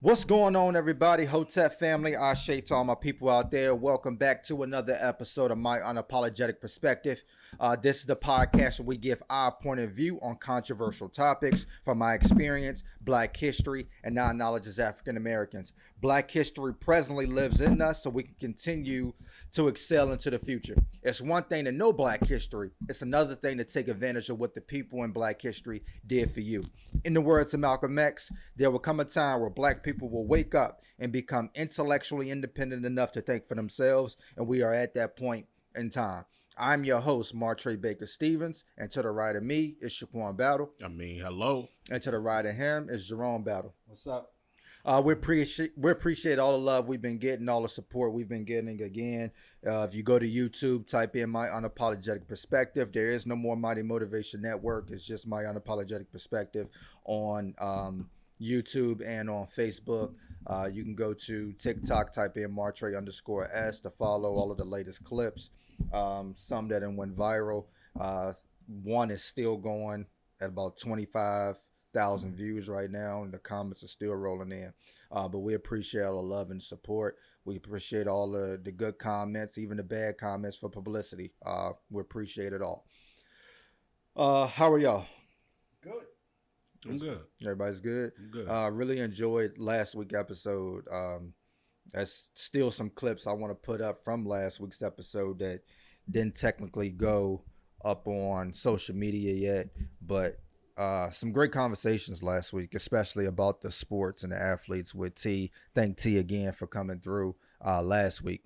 What's going on, everybody? Hotep family, Ashe to all my people out there. Welcome back to another episode of My Unapologetic Perspective. This is the podcast where we give our point of view on controversial topics from my experience, Black history, and our knowledge as African Americans. Black history presently lives in us so we can continue to excel into the future. It's one thing to know Black history. It's another thing to take advantage of what the people in Black history did for you. In the words of Malcolm X, there will come a time where Black people will wake up and become intellectually independent enough to think for themselves, and we are at that point in time. I'm your host, Martre Baker Stevens, and to the right of me is Shaquan Battle. Hello. And to the right of him is Jerome Battle. What's up? We appreciate all the love we've been getting, all the support we've been getting. Again, if you go to YouTube, type in My Unapologetic Perspective. There is no more Mighty Motivation Network. It's just My Unapologetic Perspective on YouTube and on Facebook. You can go to TikTok, type in Martre_S to follow all of the latest clips. Some that went viral. One is still going at about 25,000 views right now, and the comments are still rolling in. But we appreciate all the love and support. We appreciate all the good comments, even the bad comments for publicity. We appreciate it all. How are y'all? Good. I'm good. Everybody's good? I'm good. Really enjoyed last week's episode. That's still some clips I want to put up from last week's episode that didn't technically go up on social media yet, but some great conversations last week, especially about the sports and the athletes with T. Thank T again for coming through last week.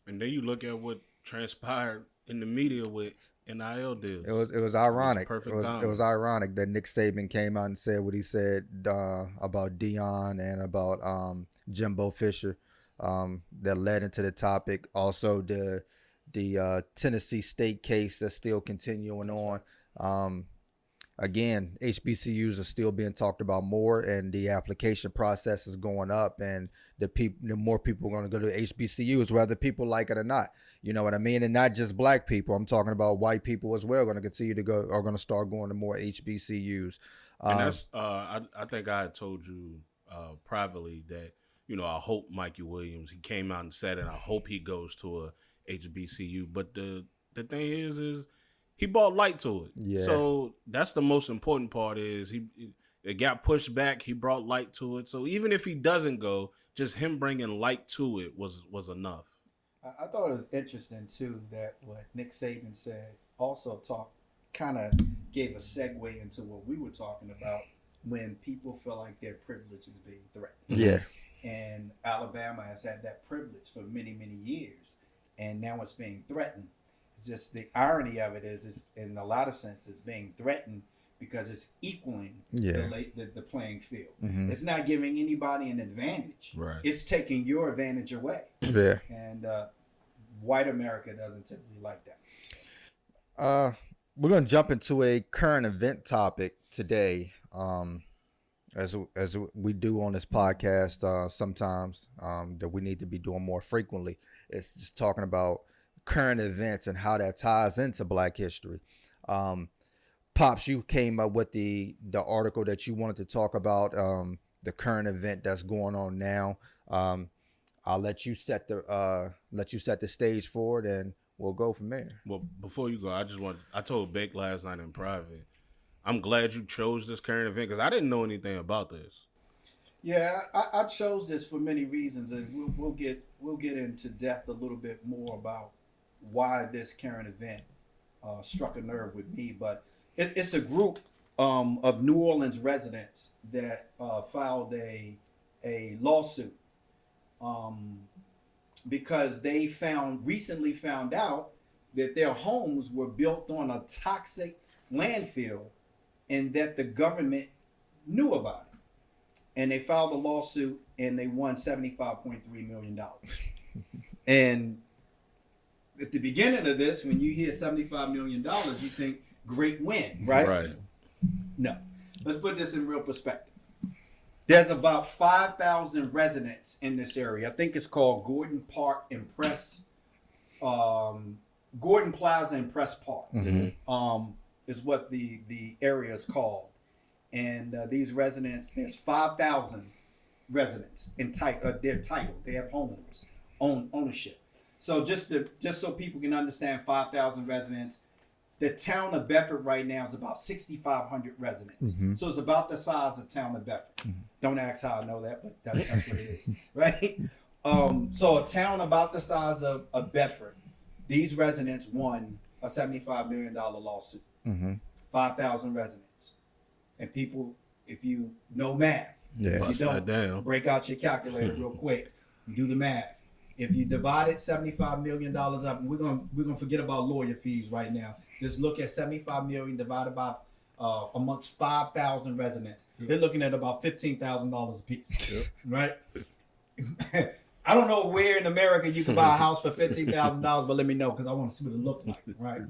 And then you look at what transpired in the media with NIL deals. It was ironic. Perfect it was ironic that Nick Saban came out and said what he said about Dion and about Jimbo Fisher. That led into the topic. Also, the Tennessee State case that's still continuing on. Again, HBCUs are still being talked about more, and the application process is going up, and the more people are going to go to HBCUs, whether people like it or not. You know what I mean? And not just Black people. I'm talking about white people as well. Are going to continue to go, are going to start going to more HBCUs. And that's I think I had told you privately that, I hope Mikey Williams, he came out and said it. I hope he goes to a HBCU. But the thing is he brought light to it. Yeah. So that's the most important part is it got pushed back. He brought light to it. So even if he doesn't go, just him bringing light to it was enough. I thought it was interesting too that what Nick Saban said also kind of gave a segue into what we were talking about when people feel like their privilege is being threatened. Yeah. And Alabama has had that privilege for many, many years, and now it's being threatened. It's just the irony of it is in a lot of senses being threatened because it's equaling the playing field. Mm-hmm. It's not giving anybody an advantage. Right. It's taking your advantage away. Yeah. And white America doesn't typically like that. We're going to jump into a current event topic today. As we do on this podcast sometimes, that we need to be doing more frequently. It's just talking about current events and how that ties into Black history. Pops, you came up with the article that you wanted to talk about, the current event that's going on now. I'll let you set the stage for it, and we'll go from there. Well, before you go, I told Bake last night in private, I'm glad you chose this current event because I didn't know anything about this. Yeah, I chose this for many reasons, and we'll get into depth a little bit more about why this current event struck a nerve with me. But it's a group of New Orleans residents that filed a lawsuit because they recently found out that their homes were built on a toxic landfill and that the government knew about it. And they filed a lawsuit and they won $75.3 million. And at the beginning of this, when you hear $75 million, you think great win, right? Right. No. Let's put this in real perspective. There's about 5,000 residents in this area. I think it's called Gordon Plaza and Press Park. Mm-hmm. Is what the area is called. And these residents, there's 5,000 residents they're titled. They have homes, ownership. So just so people can understand, 5,000 residents. The town of Bedford right now is about 6,500 residents. Mm-hmm. So it's about the size of the town of Bedford. Mm-hmm. Don't ask how I know that, but that's what it is, right? So a town about the size of Bedford, these residents won a $75 million lawsuit. Mm-hmm. 5,000 residents. And people, if you know math, if you don't, break out your calculator real quick and do the math. If you divided $75 million up, and we're gonna forget about lawyer fees right now. Just look at 75 million divided by amongst 5,000 residents. They're looking at about $15,000 a piece, right? I don't know where in America you can buy a house for $15,000, but let me know because I want to see what it looks like, right?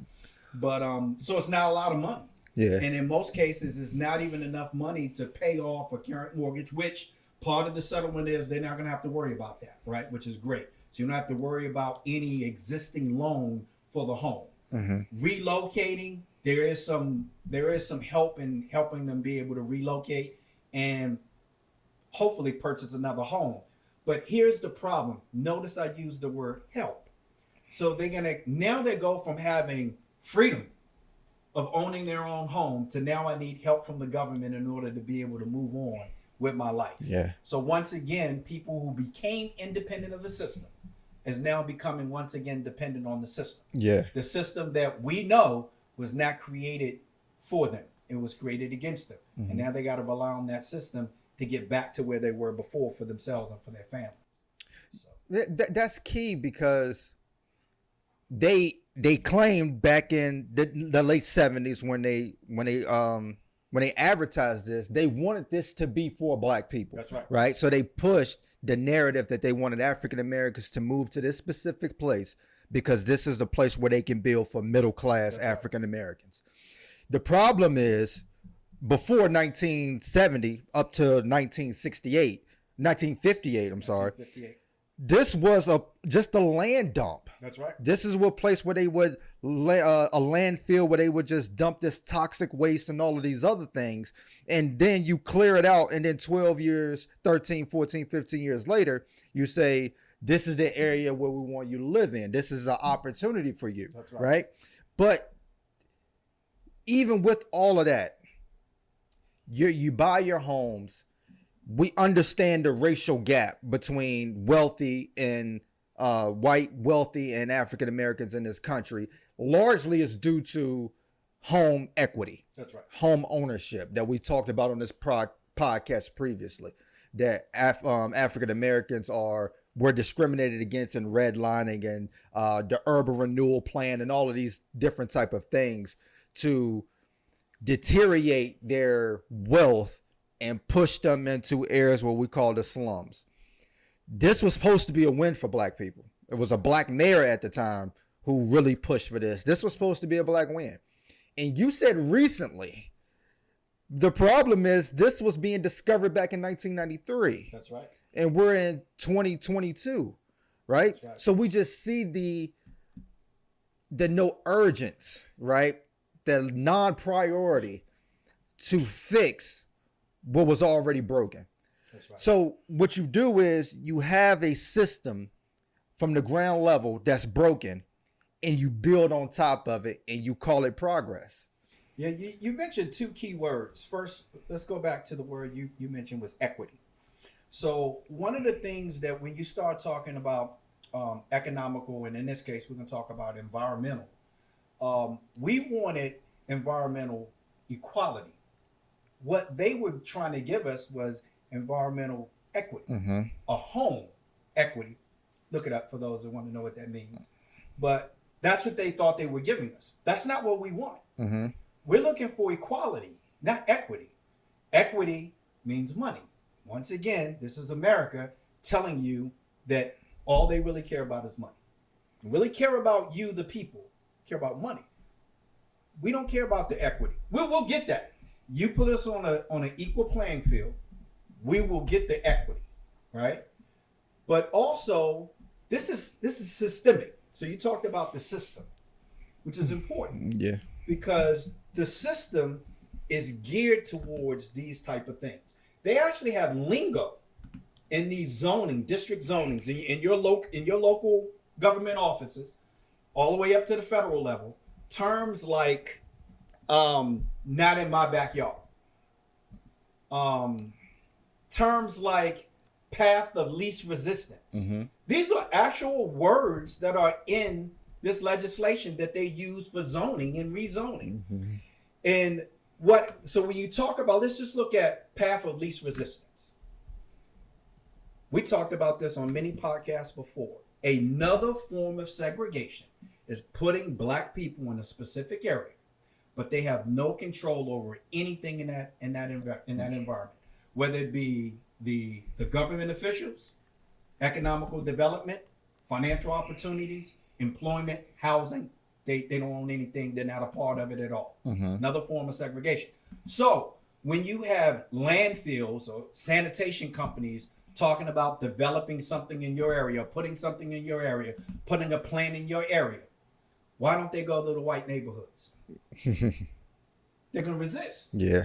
But so it's not a lot of money. Yeah. And in most cases, it's not even enough money to pay off a current mortgage, which part of the settlement is they're not going to have to worry about that, right? Which is great. So you don't have to worry about any existing loan for the home. Mm-hmm. Relocating, there is some help in helping them be able to relocate and hopefully purchase another home. But here's the problem. Notice I used the word help. So they go from having freedom of owning their own home to now I need help from the government in order to be able to move on with my life. Yeah. So once again, people who became independent of the system is now becoming once again dependent on the system. Yeah. The system that we know was not created for them. It was created against them. Mm-hmm. And now they got to rely on that system to get back to where they were before for themselves and for their families. So. That's key because they claimed back in the late 70s when they advertised this, they wanted this to be for Black people. That's right. Right. So they pushed the narrative that they wanted African Americans to move to this specific place because this is the place where they can build for middle class African Americans. The problem is before 1970 up to 1958, I'm sorry. 1958. This was just a land dump. That's right. This is a place where they would a landfill where they would just dump this toxic waste and all of these other things. And then you clear it out. And then 12 years, 13, 14, 15 years later, you say, this is the area where we want you to live in. This is an opportunity for you. That's right. Right? But even with all of that, you buy your homes. We understand the racial gap between wealthy and white, wealthy and African Americans in this country. Largely is due to home equity. That's right. Home ownership that we talked about on this podcast previously. That African Americans were discriminated against in redlining and the urban renewal plan and all of these different type of things to deteriorate their wealth and push them into areas what we call the slums. This was supposed to be a win for Black people. It was a Black mayor at the time who really pushed for this. This was supposed to be a Black win. And you said recently, the problem is this was being discovered back in 1993. That's right. And we're in 2022, right? That's right. So we just see the no urgence, right? The non-priority to fix what was already broken. That's right. So what you do is you have a system from the ground level that's broken and you build on top of it and you call it progress. Yeah, you mentioned two key words. First, let's go back to the word you mentioned was equity. So one of the things that when you start talking about economical, and in this case, we're going to talk about environmental, we wanted environmental equality. What they were trying to give us was environmental equity, a home equity. Look it up for those that want to know what that means. But that's what they thought they were giving us. That's not what we want. Mm-hmm. We're looking for equality, not equity. Equity means money. Once again, this is America telling you that all they really care about is money. They really care about you, the people, care about money. We don't care about the equity. We'll get that. You put us on an equal playing field, we will get the equity, right? But also, this is systemic. So you talked about the system, which is important. Yeah. Because the system is geared towards these type of things. They actually have lingo in these district zonings, in your local government offices, all the way up to the federal level, terms like not in my backyard, terms like path of least resistance. Mm-hmm. These are actual words that are in this legislation that they use for zoning and rezoning. Mm-hmm. And so when you talk about, let's just look at path of least resistance. We talked about this on many podcasts before. Another form of segregation is putting black people in a specific area, but they have no control over anything in that environment, whether it be the government officials, economical development, financial opportunities, employment, housing. They don't own anything. They're not a part of it at all. Mm-hmm. Another form of segregation. So when you have landfills or sanitation companies talking about developing something in your area, putting something in your area, putting a plant in your area, why don't they go to the white neighborhoods? They're going to resist. Yeah.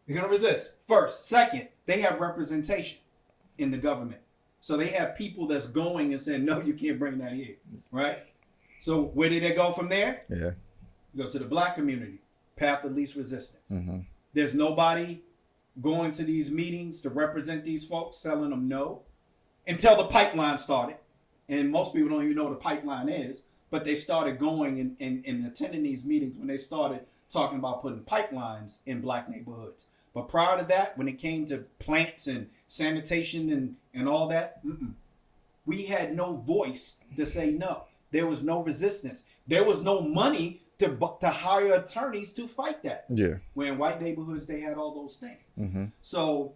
They're going to resist. First. Second, they have representation in the government. So they have people that's going and saying, no, you can't bring that here. Right? So where did they go from there? Yeah. Go to the black community, path of least resistance. Mm-hmm. There's nobody going to these meetings to represent these folks, telling them no, until the pipeline started. And most people don't even know what a pipeline is, but they started going and attending these meetings when they started talking about putting pipelines in black neighborhoods. But prior to that, when it came to plants and sanitation and all that, we had no voice to say no. There was no resistance. There was no money to hire attorneys to fight that. Yeah. Where in white neighborhoods, they had all those things. Mm-hmm. So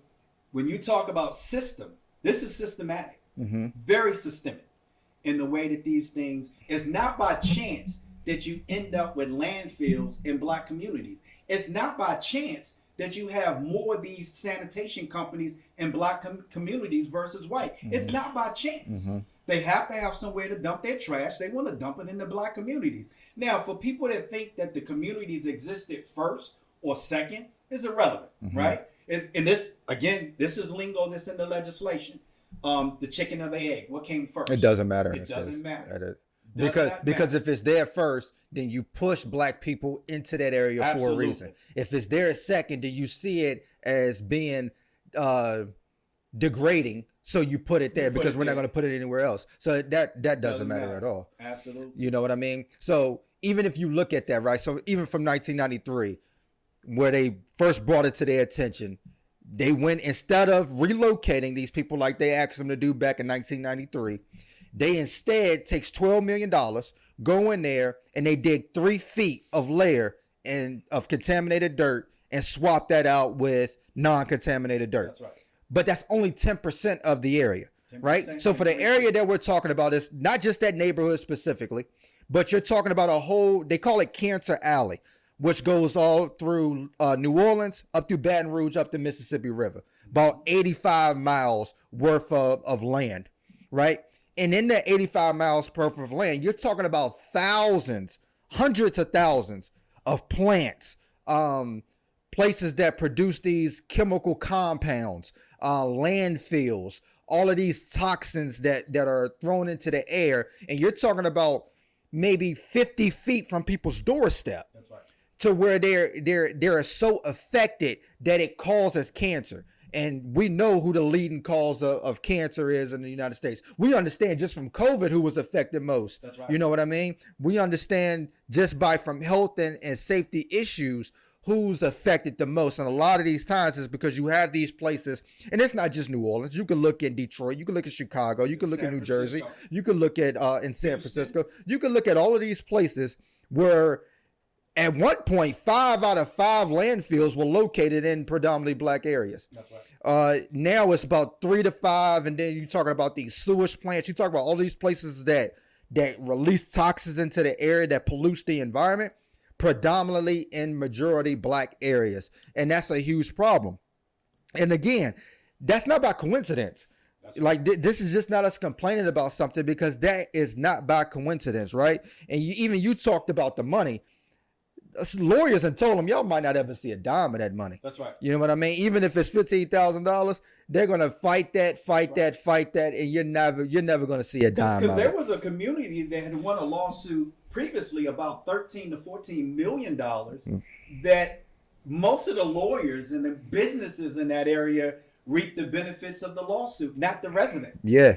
when you talk about system, this is systematic, Mm-hmm. very systemic in the way that these things, it's not by chance that you end up with landfills in black communities. It's not by chance that you have more of these sanitation companies in black communities versus white. Mm-hmm. It's not by chance. Mm-hmm. They have to have somewhere to dump their trash. They want to dump it in the black communities. Now, for people that think that the communities existed first or second, is irrelevant, right? And this, again, this is lingo that's in the legislation. The chicken or the egg, what came first? It doesn't matter. It doesn't matter. Because if it's there first, then you push black people into that area for a reason. If it's there second, then you see it as being degrading, so you put it there because we're not going to put it anywhere else. So that doesn't matter at all. Absolutely. You know what I mean? So even if you look at that, right? So even from 1993, where they first brought it to their attention, they went, instead of relocating these people like they asked them to do back in 1993, they instead takes $12 million, go in there, and they dig 3 feet of layer of contaminated dirt and swap that out with non-contaminated dirt. That's right. But that's only 10% of the area, right? So for the area that we're talking about, is not just that neighborhood specifically, but you're talking about a whole, they call it Cancer Alley, which goes all through New Orleans, up through Baton Rouge, up the Mississippi River, about 85 miles worth of land, right? And in that 85 miles worth of land, you're talking about thousands, hundreds of thousands of plants, places that produce these chemical compounds, landfills, all of these toxins that are thrown into the air. And you're talking about maybe 50 feet from people's doorstep. That's right. To where they're so affected that it causes cancer. And we know who the leading cause of cancer is in the United States. We understand just from COVID who was affected most. That's right. You know what I mean? We understand just from health and safety issues who's affected the most. And a lot of these times is because you have these places, and it's not just New Orleans. You can look in Detroit, you can look at Chicago, you can look at New Jersey, you can look at in San Francisco, you can look at all of these places where at one point 5 out of 5 landfills were located in predominantly black areas. That's right. Now it's about 3 to 5, and then you're talking about these sewage plants. You talk about all these places that release toxins into the air that pollutes the environment, predominantly in majority black areas. And that's a huge problem. And again, that's not by coincidence. Like this is just not us complaining about something, because that is not by coincidence, right? And you talked about the money. lawyers and told them, y'all might not ever see a dime of that money. That's right. You know what I mean? Even if it's $15,000, they're gonna fight that, and you're never gonna see a dime. Because there was a community that had won a lawsuit previously about $13 to $14 million that most of the lawyers and the businesses in that area reaped the benefits of the lawsuit, not the residents. Yeah.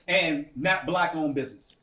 And not black-owned businesses.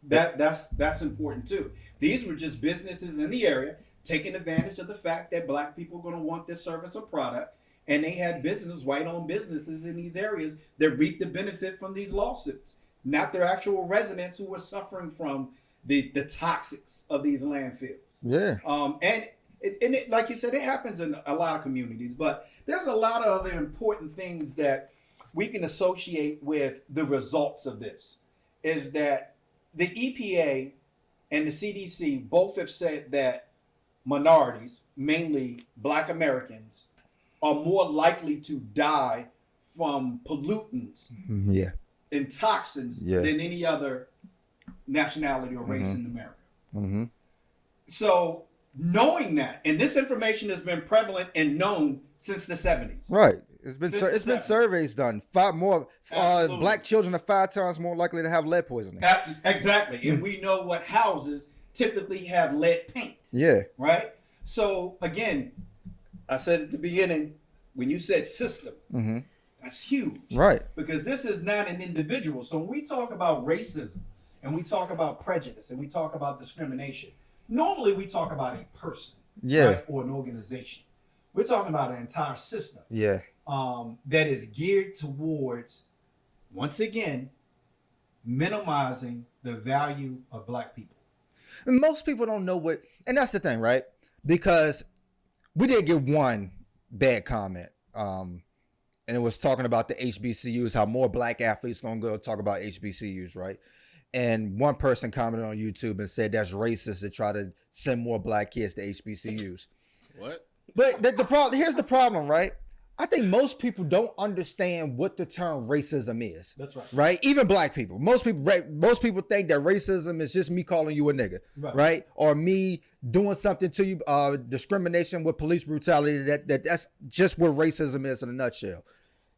That's important too. These were just businesses in the area taking advantage of the fact that black people are going to want this service or product, and they had white-owned businesses in these areas that reaped the benefit from these lawsuits, not their actual residents who were suffering from the toxics of these landfills. Yeah. And it, like you said, it happens in a lot of communities, but there's a lot of other important things that we can associate with the results of this. Is that the EPA and the CDC both have said that minorities, mainly Black Americans, are more likely to die from pollutants and toxins than any other nationality or race in America. So knowing that, and this information has been prevalent and known since the 70s. Right. It's been surveys done. Black children are 5 times more likely to have lead poisoning. Exactly. And we know what houses typically have lead paint. Yeah. Right? So again, I said at the beginning, when you said system, that's huge. Right. Because this is not an individual. So when we talk about racism and we talk about prejudice and we talk about discrimination, normally we talk about a person, right? Or an organization. We're talking about an entire system. Yeah. That is geared towards, once again, minimizing the value of black people. And most people don't know what, and that's the thing, right? Because we did get one bad comment, and it was talking about the HBCUs, how more black athletes gonna go talk about HBCUs, right? And one person commented on YouTube and said that's racist to try to send more black kids to HBCUs. What? But the problem, here's the problem, right? I think most people don't understand what the term racism is. That's right. Right? Even black people. Most people think that racism is just me calling you a nigga, right? Or me doing something to you, discrimination with police brutality. That's just what racism is in a nutshell.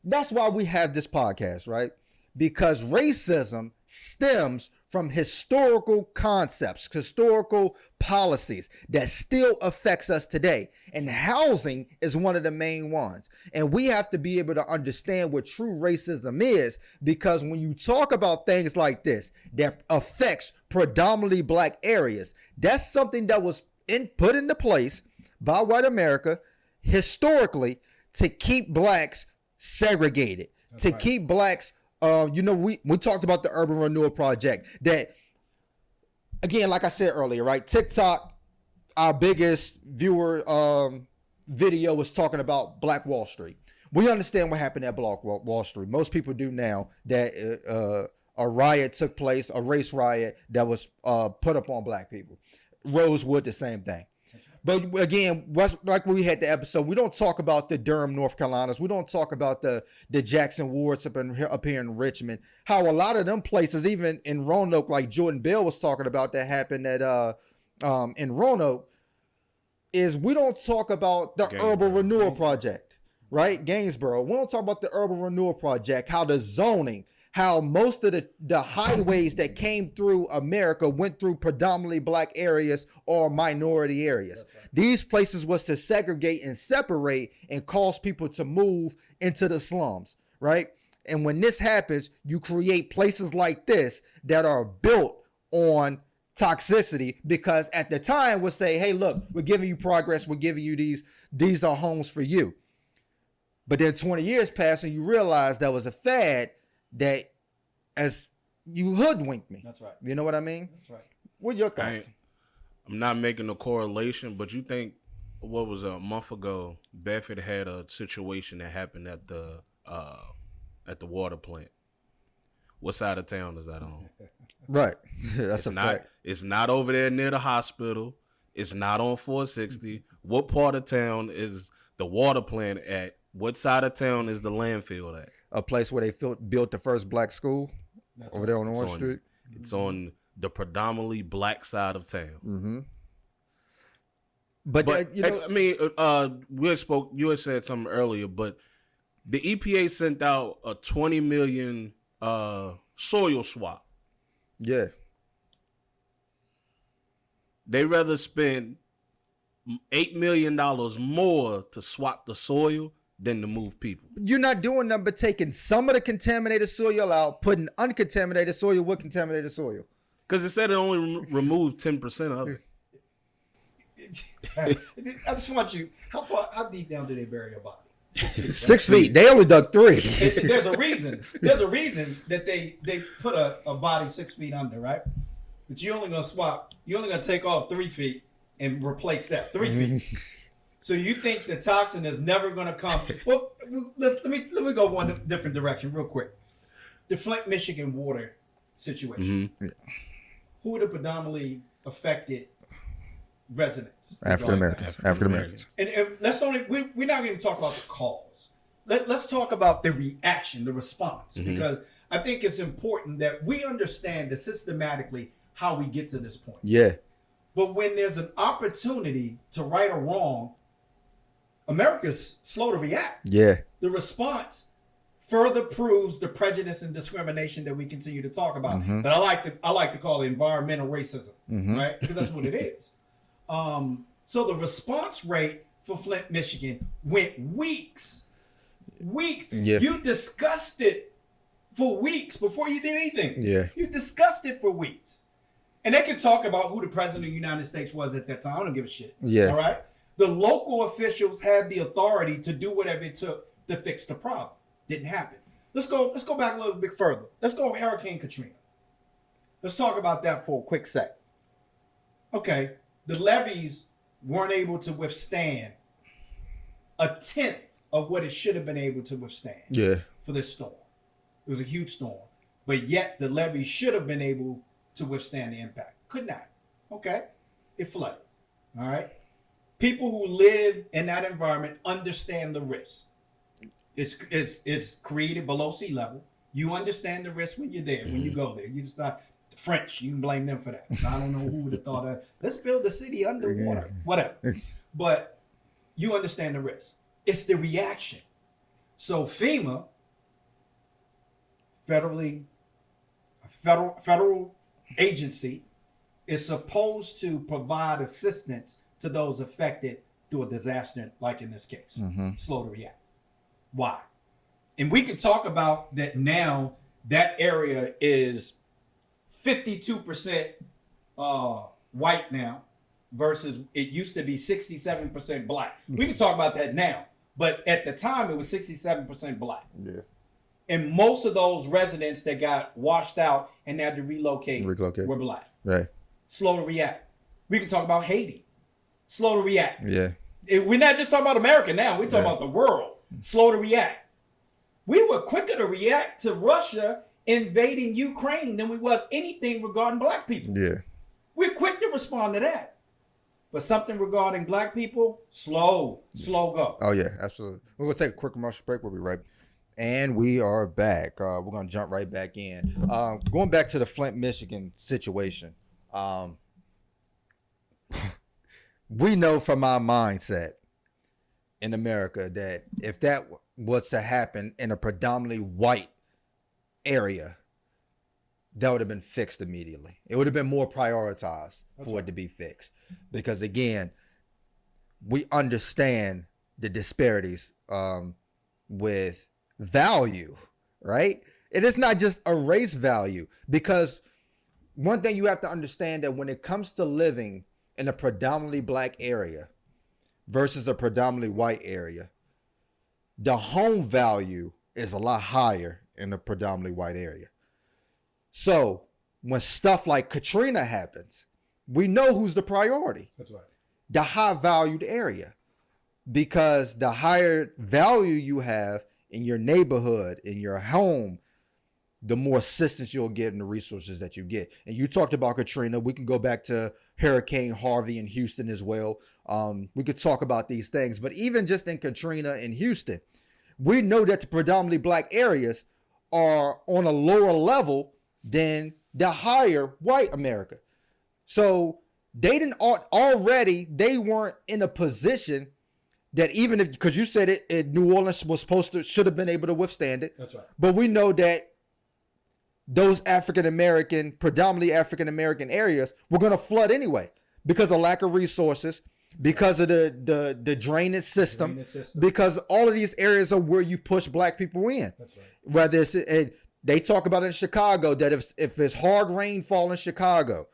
That's why we have this podcast, right? Because racism stems from historical concepts, historical policies that still affects us today. And housing is one of the main ones. And we have to be able to understand what true racism is, because when you talk about things like this that affects predominantly black areas, that's something that was put into place by white America historically to keep blacks segregated, keep blacks we talked about the Urban Renewal Project that, again, like I said earlier, right? TikTok, our biggest viewer video was talking about Black Wall Street. We understand what happened at Black Wall Street. Most people do now that a riot took place, a race riot that was put up on black people. Rosewood, the same thing. But again, like we had the episode, we don't talk about the Durham, North Carolinas. We don't talk about the Jackson wards up here in Richmond. How a lot of them places, even in Roanoke, like Jordan Bell was talking about, that happened at in Roanoke, is we don't talk about the Urban Renewal Project, right? Gainsborough. We don't talk about the Urban Renewal Project, how the zoning, how most of the highways that came through America went through predominantly black areas or minority areas. Right. These places was to segregate and separate and cause people to move into the slums, right? And when this happens, you create places like this that are built on toxicity, because at the time we'll say, hey, look, we're giving you progress. We're giving you these are homes for you. But then 20 years pass and you realize that was a fad that as you hoodwinked me. That's right. You know what I mean? That's right. What are your thoughts? I'm not making a correlation, but you think, what was a month ago, Bedford had a situation that happened at the water plant. What side of town is that on? Right. That's a fact. It's not over there near the hospital. It's not on 460. What part of town is the water plant at? What side of town is the landfill at? A place where they built the first black school. That's over there on Orange Street. It's on the predominantly black side of town. Mm-hmm. But you know, I mean, you had said something earlier, but the EPA sent out a 20 million soil swap. yeah. They rather spend $8 million more to swap the soil than to move people. You're not doing nothing but taking some of the contaminated soil out, putting uncontaminated soil with contaminated soil. Because it said it only removed 10% of it. I just want you. How deep down do they bury your body? 6 feet. They only dug 3. There's a reason. There's a reason that they put a body 6 feet under, right? But you're only gonna swap. You're only gonna take off 3 feet and replace that 3 feet. So you think the toxin is never gonna come? Well, let me go one different direction real quick. The Flint, Michigan water situation. Mm-hmm. Who are the predominantly affected residents? African Americans. And we're not going to talk about the cause. Let's talk about the reaction, the response, because I think it's important that we understand systematically how we get to this point. Yeah. But when there's an opportunity to right a wrong, America's slow to react. Yeah. The response further proves the prejudice and discrimination that we continue to talk about. That I like to call environmental racism, right? Because that's what it is. So the response rate for Flint, Michigan went weeks. Yeah. You discussed it for weeks before you did anything. Yeah. You discussed it for weeks. And they can talk about who the president of the United States was at that time. I don't give a shit. Yeah. All right. The local officials had the authority to do whatever it took to fix the problem. Didn't happen. Let's go back a little bit further. Let's go Hurricane Katrina. Let's talk about that for a quick sec. Okay. The levees weren't able to withstand 1/10 of what it should have been able to withstand. Yeah. For this storm. It was a huge storm. But yet the levee should have been able to withstand the impact. Could not. Okay. It flooded. All right. People who live in that environment understand the risk. It's created below sea level. You understand the risk when you're there, when you go there. You decide the French, you can blame them for that. I don't know who would have thought of let's build the city underwater. Whatever. But you understand the risk. It's the reaction. So FEMA, federal agency, is supposed to provide assistance to those affected through a disaster, like in this case. Slow to react. Why? And we can talk about that now. That area is 52% white now versus it used to be 67% black. We can talk about that now. But at the time, it was 67% black. Yeah. And most of those residents that got washed out and had to relocate. were black. Right. Slow to react. We can talk about Haiti. Slow to react. Yeah. We're not just talking about America now. We're talking about the world. Slow to react. We were quicker to react to Russia invading Ukraine than we was anything regarding black people. Yeah. We're quick to respond to that. But something regarding black people, slow go. Oh yeah, absolutely. We're gonna take a quick commercial break. We'll be right. And we are back. We're gonna jump right back in. Going back to the Flint, Michigan situation. We know from our mindset in America that if that was to happen in a predominantly white area, that would have been fixed immediately. It would have been more prioritized for it to be fixed. Because again, we understand the disparities with value, right? It is not just a race value, because one thing you have to understand that when it comes to living in a predominantly black area versus a predominantly white area, the home value is a lot higher in a predominantly white area. So when stuff like Katrina happens, we know who's the priority. That's right. The high valued area, because the higher value you have in your neighborhood, in your home, the more assistance you'll get and the resources that you get. And you talked about Katrina. We can go back to Hurricane Harvey in Houston as well. We could talk about these things, but even just in Katrina in Houston, we know that the predominantly black areas are on a lower level than the higher white America. So they didn't already, they weren't in a position that even if, because you said New Orleans was should have been able to withstand it. That's right. But we know that those predominantly African American areas were going to flood anyway because of lack of resources, because of the drainage system, because all of these areas are where you push black people in. That's right. Whether it's, they talk about in Chicago that if it's hard rainfall in Chicago,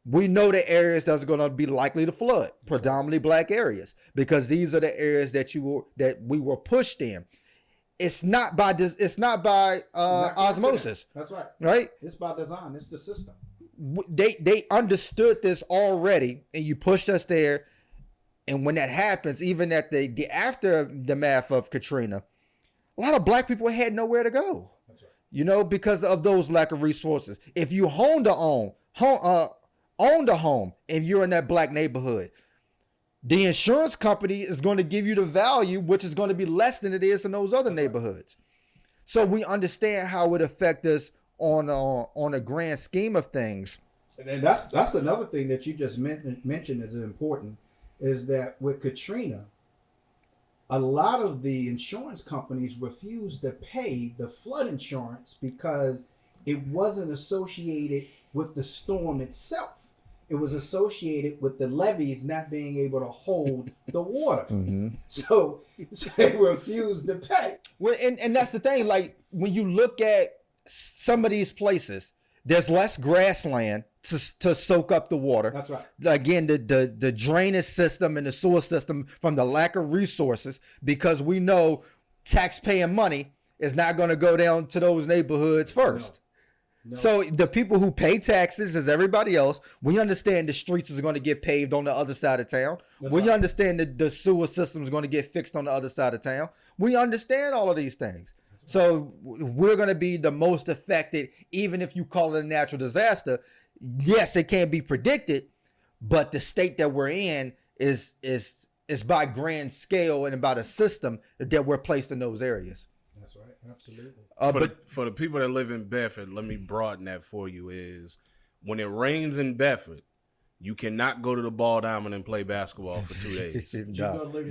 we know the areas that's going to be likely to flood, predominantly black areas, because these are the areas that we were pushed in. It's not by osmosis. That's right. Right? It's by design. It's the system. They understood this already, and you pushed us there. And when that happens, even at the aftermath of Katrina, a lot of black people had nowhere to go. That's right. Because of those lack of resources. If you owned a home, and you're in that black neighborhood, the insurance company is going to give you the value, which is going to be less than it is in those other neighborhoods. So we understand how it affects us on a grand scheme of things. And that's another thing that you just mentioned is important, is that with Katrina, a lot of the insurance companies refused to pay the flood insurance because it wasn't associated with the storm itself. It was associated with the levees not being able to hold the water. Mm-hmm. So they refused to pay. Well, and that's the thing. Like, when you look at some of these places, there's less grassland to soak up the water. That's right. Again, the drainage system and the sewer system from the lack of resources, because we know taxpaying money is not going to go down to those neighborhoods first. No. So the people who pay taxes, as everybody else, we understand the streets is going to get paved on the other side of town. We understand that the sewer system is going to get fixed on the other side of town. We understand all of these things. So we're going to be the most affected, even if you call it a natural disaster. Yes, it can't be predicted, but the state that we're in is by grand scale and by the system that we're placed in those areas. That's right. Absolutely. For the people that live in Bedford, let me broaden that for you, is when it rains in Bedford, you cannot go to the Ball Diamond and play basketball for 2 days.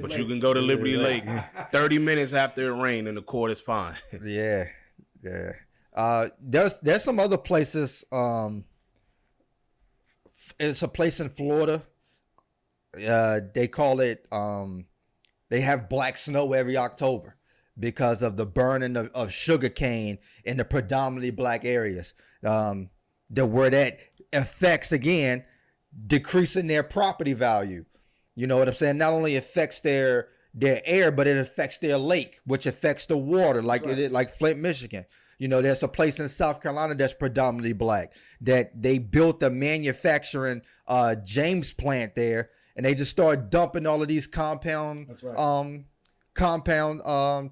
But you can go to Liberty Lake 30 minutes after it rained and the court is fine. Yeah. There's some other places. It's a place in Florida. They call it, they have black snow every October, because of the burning of sugar cane in the predominantly black areas. Where that affects, again, decreasing their property value. You know what I'm saying? Not only affects their air, but it affects their lake, which affects the water, like Flint, Michigan. There's a place in South Carolina that's predominantly black, that they built a manufacturing James plant there, and they just started dumping all of these compound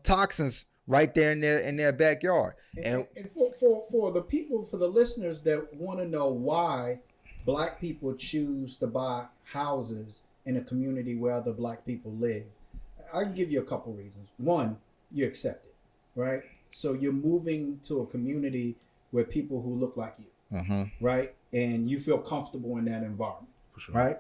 toxins right there in their backyard. And for the people, for the listeners that want to know why black people choose to buy houses in a community where other black people live, I can give you a couple reasons. One, you accept it, right? So you're moving to a community where people who look like you, right? And you feel comfortable in that environment, for sure, right?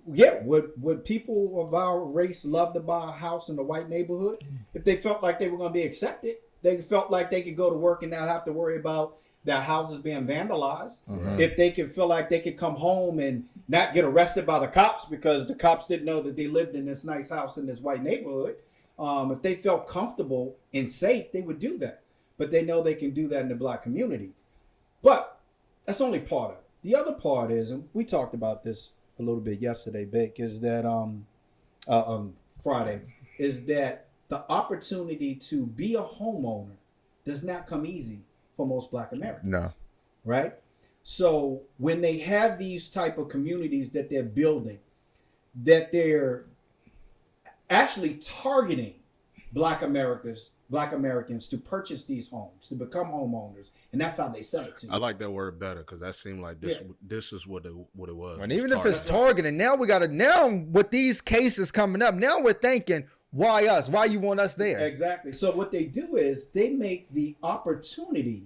Yeah, would people of our race love to buy a house in a white neighborhood if they felt like they were going to be accepted? They felt like they could go to work and not have to worry about their houses being vandalized. If they could feel like they could come home and not get arrested by the cops because the cops didn't know that they lived in this nice house in this white neighborhood. If they felt comfortable and safe, they would do that. But they know they can do that in the black community. But that's only part of it. The other part is, and we talked about this a little bit yesterday, Bick, is that Friday, is that the opportunity to be a homeowner does not come easy for most black Americans. No. Right? So when they have these type of communities that they're building, that they're actually targeting black Americans to purchase these homes, to become homeowners, and that's how they sell it to you. I like that word better, because that seemed like this is what it was. And even if it's targeted, now with these cases coming up, now we're thinking, why us? Why you want us there? Exactly. So what they do is they make the opportunity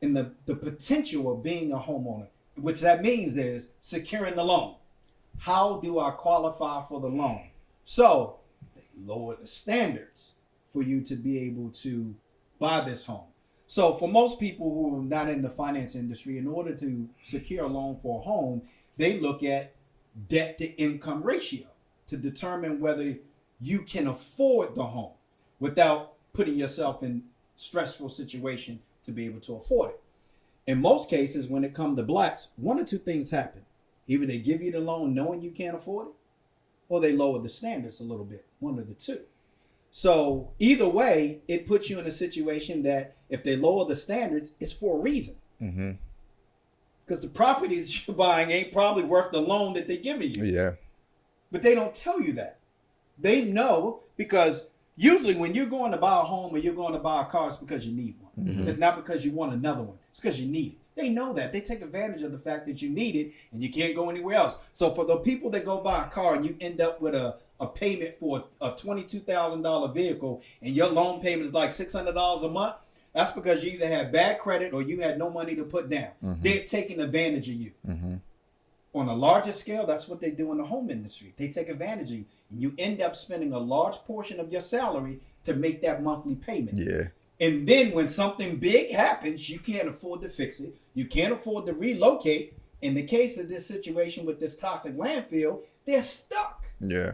and the potential of being a homeowner which that means is securing the loan. How do I qualify for the loan? So they lower the standards for you to be able to buy this home. So for most people who are not in the finance industry, in order to secure a loan for a home, they look at debt to income ratio to determine whether you can afford the home without putting yourself in stressful situation to be able to afford it. In most cases, when it comes to blacks, one or two things happen. Either they give you the loan knowing you can't afford it, or they lower the standards a little bit, one of the two. So either way, it puts you in a situation that if they lower the standards, it's for a reason. Mm-hmm. Because the property that you're buying ain't probably worth the loan that they're giving you. Yeah. But they don't tell you that. They know, because usually when you're going to buy a home or you're going to buy a car, it's because you need one. Mm-hmm. It's not because you want another one. It's because you need it. They know that. They take advantage of the fact that you need it and you can't go anywhere else. So for the people that go buy a car and you end up with a payment for a $22,000 vehicle and your loan payment is like $600 a month, that's because you either had bad credit or you had no money to put down. Mm-hmm. They're taking advantage of you. Mm-hmm. On a larger scale, that's what they do in the home industry. They take advantage of you. And you end up spending a large portion of your salary to make that monthly payment. Yeah. And then when something big happens, you can't afford to fix it. You can't afford to relocate. In the case of this situation with this toxic landfill, they're stuck. Yeah.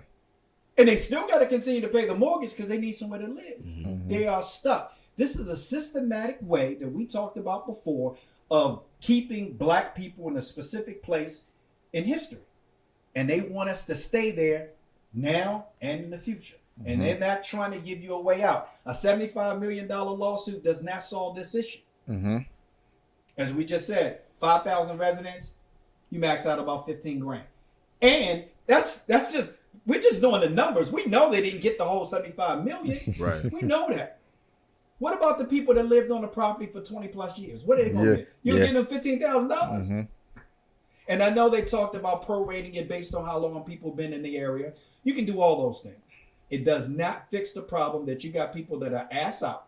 And they still got to continue to pay the mortgage because they need somewhere to live. Mm-hmm. They are stuck. This is a systematic way that we talked about before of keeping black people in a specific place in history. And they want us to stay there now and in the future. Mm-hmm. And they're not trying to give you a way out. A $75 million lawsuit does not solve this issue. Mm-hmm. As we just said, 5,000 residents, you max out about 15 grand. And that's just, we're just doing the numbers. We know they didn't get the whole 75 million. Right. We know that. What about the people that lived on the property for 20 plus years? What are they going to get? You're getting them $15,000. Mm-hmm. And I know they talked about prorating it based on how long people have been in the area. You can do all those things. It does not fix the problem that you got people that are ass out,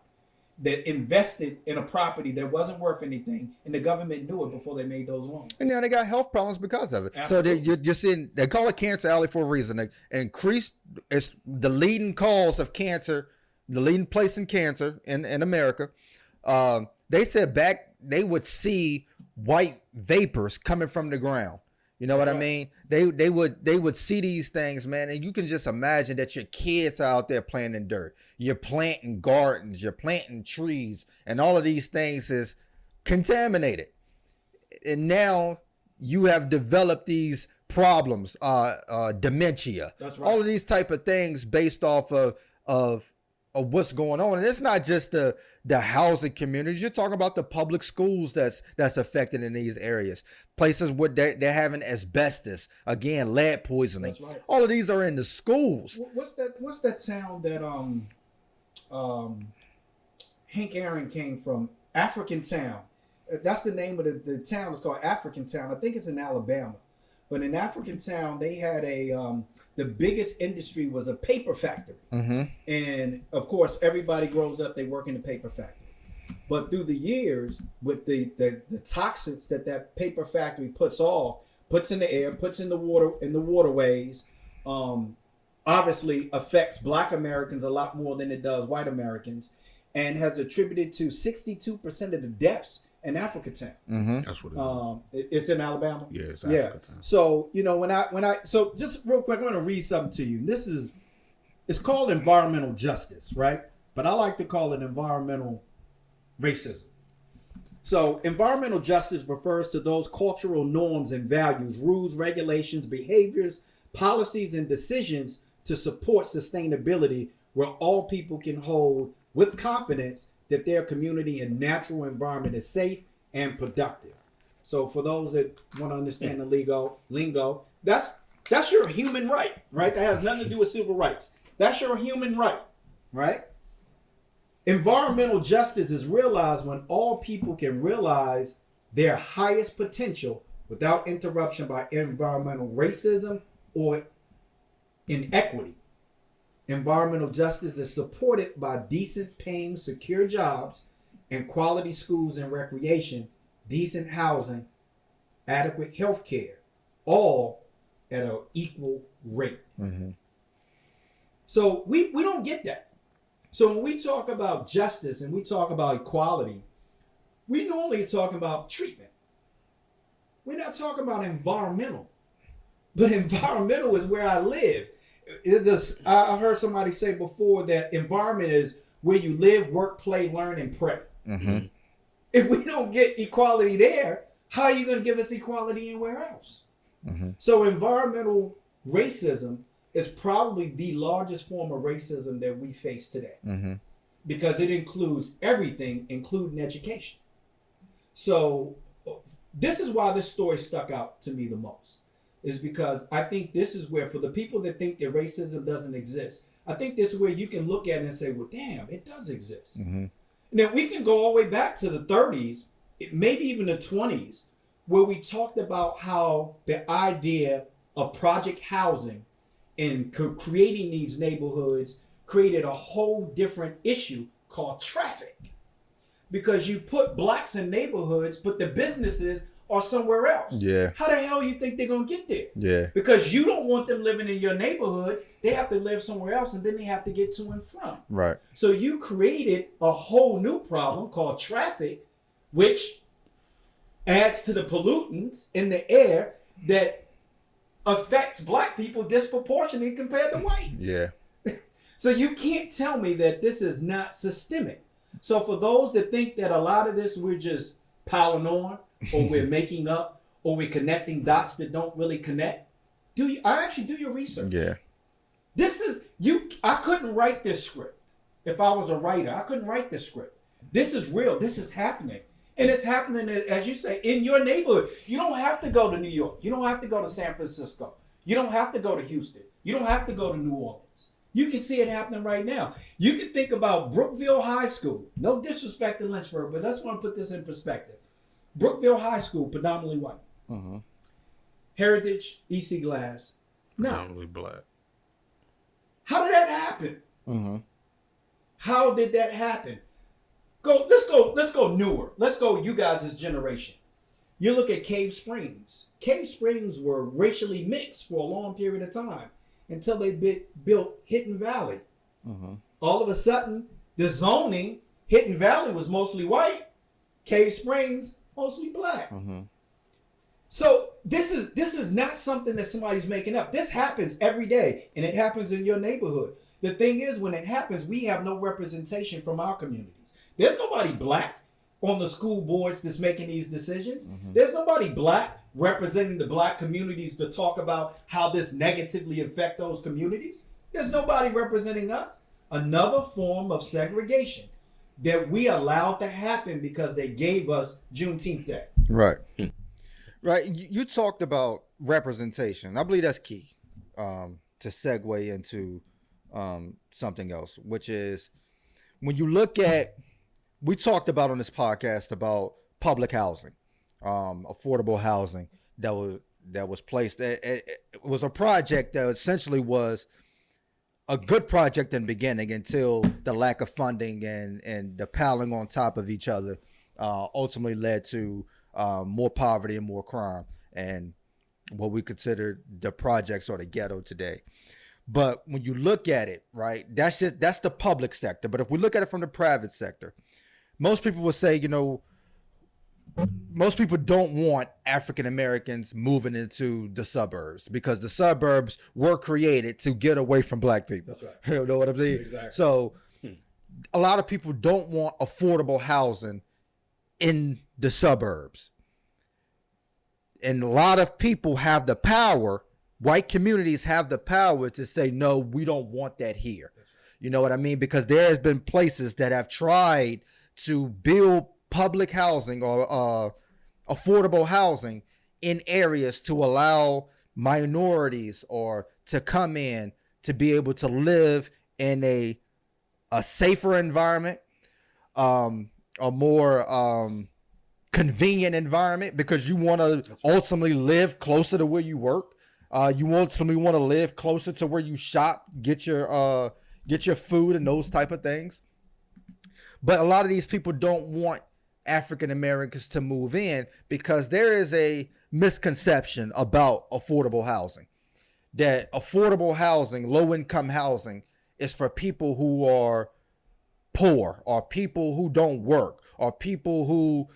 that invested in a property that wasn't worth anything, and the government knew it before they made those loans. And now they got health problems because of it. Absolutely. So you're seeing, they call it Cancer Alley for a reason. They increase, it's the leading cause of cancer, the leading place in cancer in America. They said back they would see white vapors coming from the ground. You know what I mean? They would see these things, man, and you can just imagine that your kids are out there playing in dirt. You're planting gardens, you're planting trees, and all of these things is contaminated. And now you have developed these problems, dementia, That's right. all of these type of things based off of what's going on. And it's not just the housing communities. You're talking about the public schools that's affected in these areas. Places where they're having asbestos, again, lead poisoning. That's right. All of these are in the schools. What's that town that Hank Aaron came from? African Town. That's the name of the town. It's called African Town. I think it's in Alabama. But in African Town, they had the biggest industry was a paper factory. Mm-hmm. And of course, everybody grows up, they work in the paper factory. But through the years, with the toxins that paper factory puts in the air, puts in the water, in the waterways, obviously affects Black Americans a lot more than it does white Americans, and has attributed to 62% of the deaths in Africa Town. Mm-hmm. That's what it is. It's in Alabama. Yeah, it's Africa Town. So when I so just real quick, I'm going to read something to you. It's called environmental justice, right? But I like to call it environmental racism. So environmental justice refers to those cultural norms and values, rules, regulations, behaviors, policies, and decisions to support sustainability, where all people can hold with confidence that their community and natural environment is safe and productive. So for those that want to understand the lingo, that's your human right? That has nothing to do with civil rights. That's your human right? Environmental justice is realized when all people can realize their highest potential without interruption by environmental racism or inequity. Environmental justice is supported by decent paying, secure jobs and quality schools and recreation, decent housing, adequate health care, all at an equal rate. Mm-hmm. So we don't get that. So when we talk about justice and we talk about equality, we normally are talking about treatment. We're not talking about environmental. But environmental is where I live. I've heard somebody say before that environment is where you live, work, play, learn, and pray. Mm-hmm. If we don't get equality there, how are you going to give us equality anywhere else? Mm-hmm. So environmental racism is probably the largest form of racism that we face today. Mm-hmm. Because it includes everything, including education. So this is why this story stuck out to me the most, is because I think this is where, for the people that think that racism doesn't exist, I think this is where you can look at it and say, well, damn, it does exist. Mm-hmm. And then we can go all the way back to the 30s, maybe even the 20s, where we talked about how the idea of project housing and creating these neighborhoods created a whole different issue called traffic. Because you put blacks in neighborhoods, but the businesses are somewhere else. Yeah. How the hell you think they're going to get there? Yeah. Because you don't want them living in your neighborhood. They have to live somewhere else, and then they have to get to and from. Right. So you created a whole new problem called traffic, which adds to the pollutants in the air that affects black people disproportionately compared to whites. Yeah. So you can't tell me that this is not systemic. So for those that think that a lot of this we're just piling on, or we're making up, or we're connecting dots that don't really connect, do your research. Yeah. This is I couldn't write this script if I was a writer. I couldn't write this script. This is real. This is happening. And it's happening, as you say, in your neighborhood. You don't have to go to New York. You don't have to go to San Francisco. You don't have to go to Houston. You don't have to go to New Orleans. You can see it happening right now. You can think about Brookville High School. No disrespect to Lynchburg, but I just want to put this in perspective. Brookville High School, predominantly white. Mm-hmm. Heritage, EC Glass, no. Predominantly black. How did that happen? Mm-hmm. How did that happen? Let's go newer. Let's go you guys' generation. You look at Cave Springs. Cave Springs were racially mixed for a long period of time until they built Hidden Valley. Mm-hmm. All of a sudden, the zoning, Hidden Valley was mostly white. Cave Springs, mostly black. Mm-hmm. So this is not something that somebody's making up. This happens every day, and it happens in your neighborhood. The thing is, when it happens, we have no representation from our communities. There's nobody black on the school boards that's making these decisions. Mm-hmm. There's nobody black representing the black communities to talk about how this negatively affect those communities. There's nobody representing us. Another form of segregation that we allowed to happen because they gave us Juneteenth Day. Right. Right. You talked about representation. I believe that's key to segue into something else, which is when you look at, we talked about on this podcast about public housing, affordable housing that was placed. It was a project that essentially was a good project in the beginning until the lack of funding and the piling on top of each other ultimately led to more poverty and more crime and what we consider the projects or the ghetto today. But when you look at it, right, that's the public sector. But if we look at it from the private sector, most people will say, most people don't want African Americans moving into the suburbs because the suburbs were created to get away from black people. That's right. You know what I'm saying? Exactly. So a lot of people don't want affordable housing in the suburbs. And a lot of people have the power, white communities have the power to say, no, we don't want that here. You know what I mean? Because there has been places that have tried to build public housing or affordable housing in areas to allow minorities or to come in to be able to live in a safer environment, a more convenient environment, because you want to ultimately live closer to where you work. You ultimately want to live closer to where you shop, get your food and those type of things. But a lot of these people don't want African Americans to move in, because there is a misconception about affordable housing, that affordable housing, low income housing, is for people who are poor, or people who don't work, or people who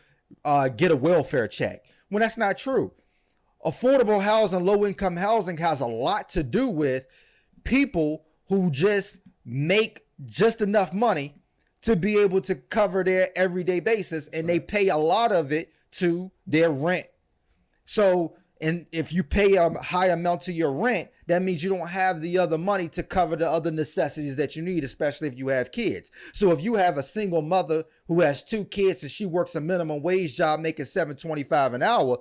get a welfare check, when that's not true. Affordable housing, low income housing has a lot to do with people who just make just enough money to be able to cover their everyday basis, and they pay a lot of it to their rent. So, and if you pay a high amount to your rent, that means you don't have the other money to cover the other necessities that you need, especially if you have kids. So if you have a single mother who has 2 kids and she works a minimum wage job making $7.25 an hour,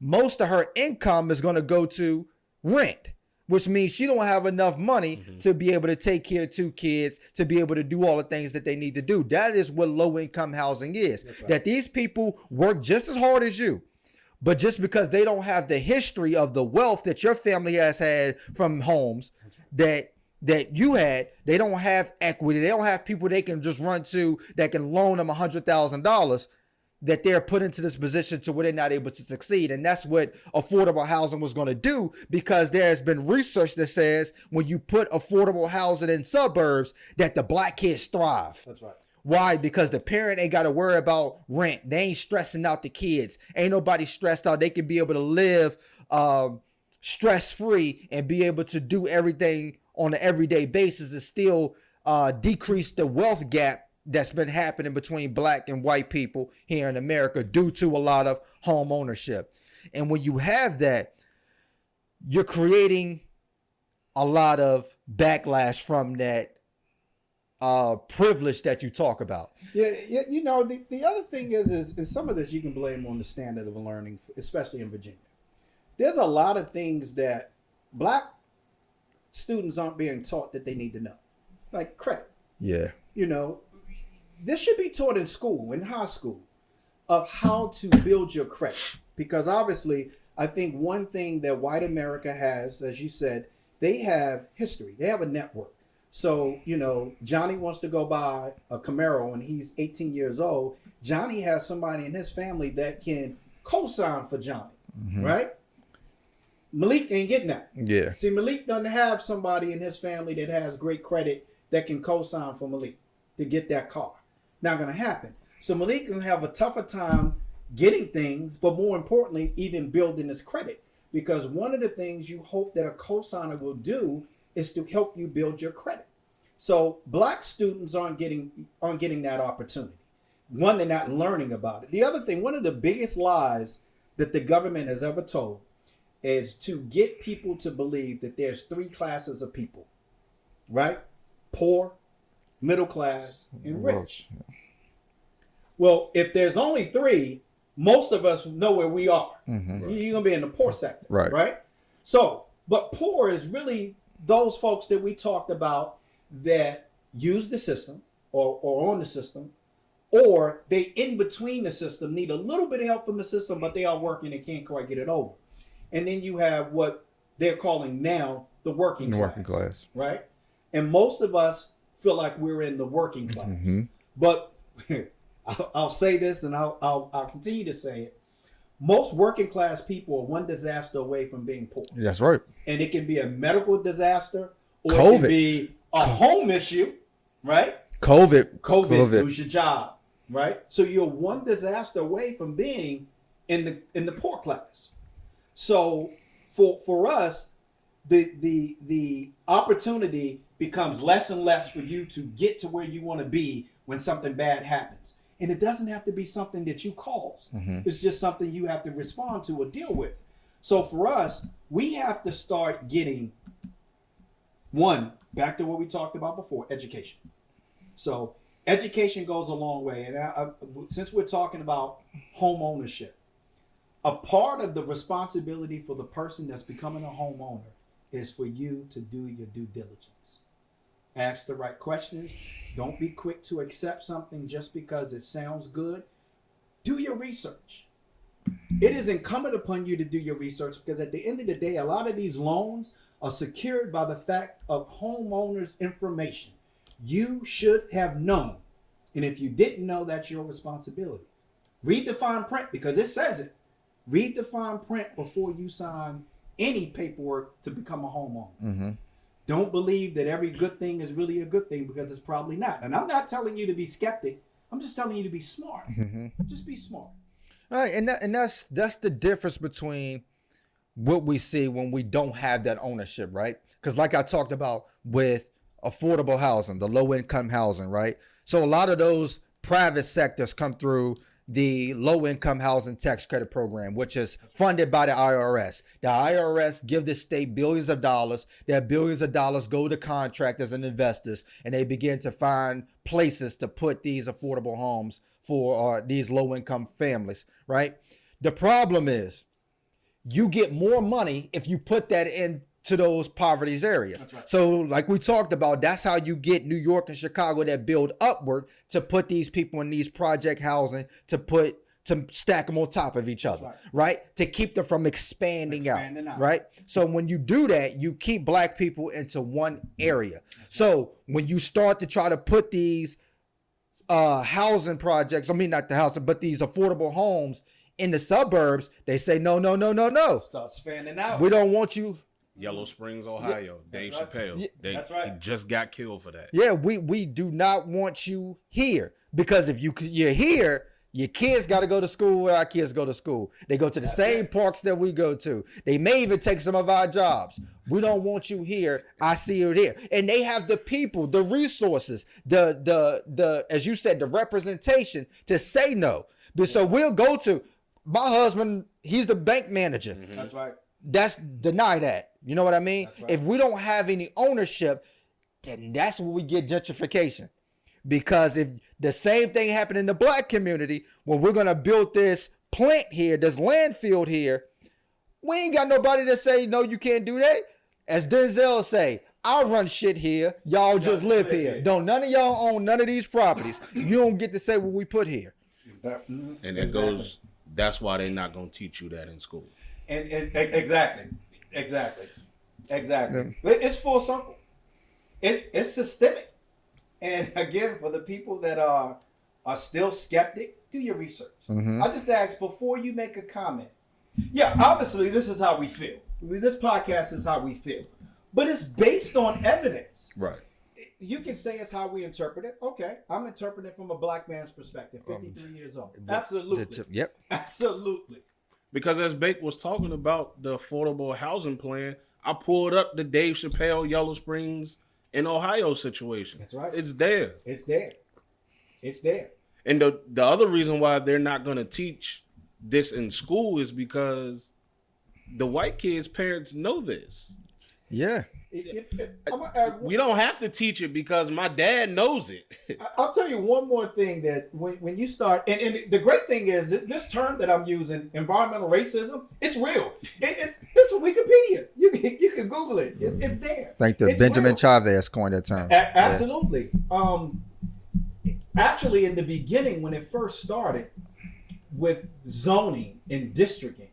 most of her income is going to go to rent, which means she don't have enough money to be able to take care of 2 kids, to be able to do all the things that they need to do. That is what low income housing is. Right. That these people work just as hard as you, but just because they don't have the history of the wealth that your family has had from homes that you had, they don't have equity. They don't have people they can just run to that can loan them $100,000, that they're put into this position to where they're not able to succeed. And that's what affordable housing was going to do, because there has been research that says when you put affordable housing in suburbs, that the black kids thrive. That's right. Why? Because the parent ain't got to worry about rent. They ain't stressing out the kids. Ain't nobody stressed out. They can be able to live stress-free and be able to do everything on an everyday basis and still decrease the wealth gap that's been happening between black and white people here in America due to a lot of home ownership. And when you have that, you're creating a lot of backlash from that privilege that you talk about. Yeah, you know, the other thing is some of this you can blame on the standard of learning, especially in Virginia. There's a lot of things that black students aren't being taught that they need to know, like credit. Yeah. You know, this should be taught in school, in high school, of how to build your credit. Because obviously, I think one thing that white America has, as you said, they have history. They have a network. So, you know, Johnny wants to go buy a Camaro and he's 18 years old. Johnny has somebody in his family that can co-sign for Johnny, right? Malik ain't getting that. Yeah. See, Malik doesn't have somebody in his family that has great credit that can co-sign for Malik to get that car. Not going to happen. So Malik can have a tougher time getting things, but more importantly, even building his credit. Because one of the things you hope that a co-signer will do is to help you build your credit. So black students aren't getting that opportunity. One, they're not learning about it. The other thing, one of the biggest lies that the government has ever told is to get people to believe that there's 3 classes of people, right? Poor, middle class, and rich. Well, if there's only 3, most of us know where we are. Right. You're going to be in the poor sector, right? So, but poor is really those folks that we talked about that use the system or on the system, or they in between the system, need a little bit of help from the system, but they are working and can't quite get it over. And then you have what they're calling now the working class, right? And most of us feel like we're in the working class. But I'll say this, and I'll continue to say it. Most working class people are one disaster away from being poor. That's right. And it can be a medical disaster, or COVID. It can be a home issue, right? COVID. Lose your job, right? So you're one disaster away from being in the poor class. So for us, the opportunity becomes less and less for you to get to where you want to be when something bad happens. And it doesn't have to be something that you caused. It's just something you have to respond to or deal with. So for us, we have to start getting, one, back to what we talked about before, education. So education goes a long way. And since we're talking about home ownership, a part of the responsibility for the person that's becoming a homeowner is for you to do your due diligence. Ask the right questions. Don't be quick to accept something just because it sounds good. Do your research. It is incumbent upon you to do your research, because at the end of the day, a lot of these loans are secured by the fact of homeowners' information. You should have known. And if you didn't know, that's your responsibility. Read the fine print because it says it. Read the fine print before you sign any paperwork to become a homeowner. Mm-hmm. Don't believe that every good thing is really a good thing because it's probably not. And I'm not telling you to be skeptic. I'm just telling you to be smart. Mm-hmm. Just be smart. All right, and that's the difference between what we see when we don't have that ownership, right? Because like I talked about with affordable housing, the low income housing, right? So a lot of those private sectors come through the low income housing tax credit program, which is funded by the IRS. The IRS give the state billions of dollars. That billions of dollars go to contractors and investors, and they begin to find places to put these affordable homes for these low income families, right? The problem is you get more money if you put that into those poverty areas. That's right. So like we talked about, that's how you get New York and Chicago that build upward to put these people in these project housing to stack them on top of each other, right? To keep them from expanding out, right? So when you do that, you keep black people into one area. So when you start to try to put these housing projects, I mean, not the housing, but these affordable homes in the suburbs, they say, no. Start expanding out. We don't want you. Yellow Springs, Ohio. Dave Chappelle. Yeah, that's right. He just got killed for that. Yeah, we do not want you here because if you're here, your kids got to go to school where our kids go to school. They go to the same parks that we go to. They may even take some of our jobs. We don't want you here. I see you there. And they have the people, the resources, the as you said, the representation to say no. But so we'll go to my husband. He's the bank manager. Mm-hmm. That's right. That's deny that. You know what I mean? That's right. If we don't have any ownership, then that's where we get gentrification. Because if the same thing happened in the black community, when we're going to build this plant here, this landfill here, we ain't got nobody to say, no, you can't do that. As Denzel say, I'll run shit here. Y'all just live here. Don't none of y'all own none of these properties. You don't get to say what we put here. And it goes, that's why they're not going to teach you that in school. And exactly. It's full circle. It's systemic. And again, for the people that are still skeptic, do your research. Mm-hmm. I just ask before you make a comment. Yeah, obviously this is how we feel. This podcast is how we feel, but it's based on evidence. Right. You can say it's how we interpret it. Okay, I'm interpreting it from a black man's perspective, 53 years old. Absolutely. Yep. Absolutely. Because as Bake was talking about the affordable housing plan, I pulled up the Dave Chappelle Yellow Springs in Ohio situation. That's right. It's there. It's there. It's there. And the other reason why they're not going to teach this in school is because the white kids' parents know this. Yeah. We don't have to teach it because my dad knows it. I'll tell you one more thing that when you start, and the great thing is this term that I'm using, environmental racism, it's real. It's on Wikipedia. You can Google it. It's there. Like it's Benjamin real. Chavez coined that term. Absolutely. Actually, in the beginning, when it first started with zoning and districting,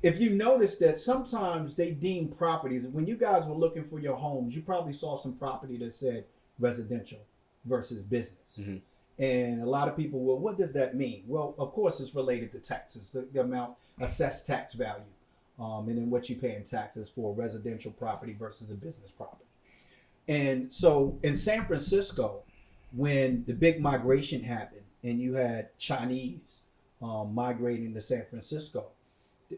if you notice that sometimes they deem properties, when you guys were looking for your homes, you probably saw some property that said residential versus business. Mm-hmm. And a lot of people, well, what does that mean? Well, of course, it's related to taxes, the amount assessed tax value, and then what you pay in taxes for a residential property versus a business property. And so in San Francisco, when the big migration happened and you had Chinese migrating to San Francisco,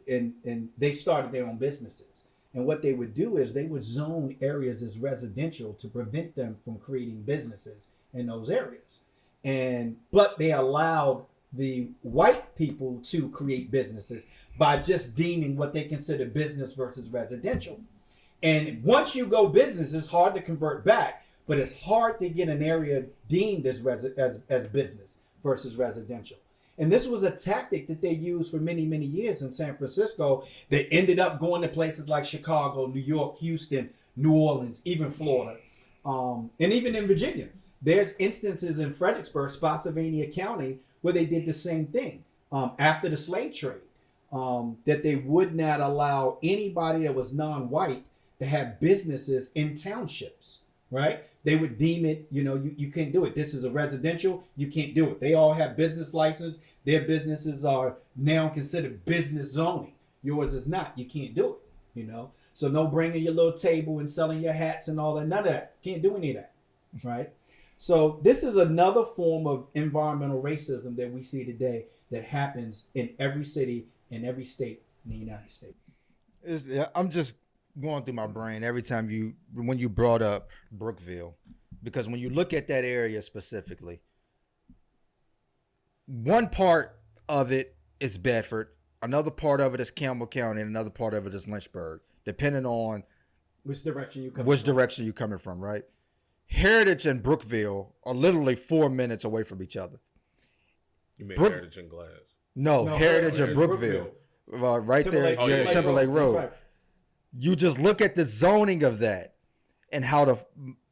and they started their own businesses. And what they would do is they would zone areas as residential to prevent them from creating businesses in those areas. But they allowed the white people to create businesses by just deeming what they consider business versus residential. And once you go business, it's hard to convert back, but it's hard to get an area deemed as business versus residential. And this was a tactic that they used for many, many years in San Francisco that ended up going to places like Chicago, New York, Houston, New Orleans, even Florida, and even in Virginia. There's instances in Fredericksburg, Spotsylvania County, where they did the same thing after the slave trade, that they would not allow anybody that was non-white to have businesses in townships, right? They would deem it, you can't do it. This is a residential, you can't do it. They all have business license. Their businesses are now considered business zoning. Yours is not. You can't do it, So no bringing your little table and selling your hats and all that. None of that. Can't do any of that, right? So this is another form of environmental racism that we see today that happens in every city, in every state in the United States. I'm just going through my brain every time when you brought up Brookville, because when you look at that area specifically, one part of it is Bedford, another part of it is Campbell County, and another part of it is Lynchburg, depending on which direction you're coming from, right? Heritage and Brookville are literally 4 minutes away from each other. You mean Heritage and Glass? No, Heritage and Brookville. Right Timberlake, there, Timberlake Road. Right. You just look at the zoning of that and how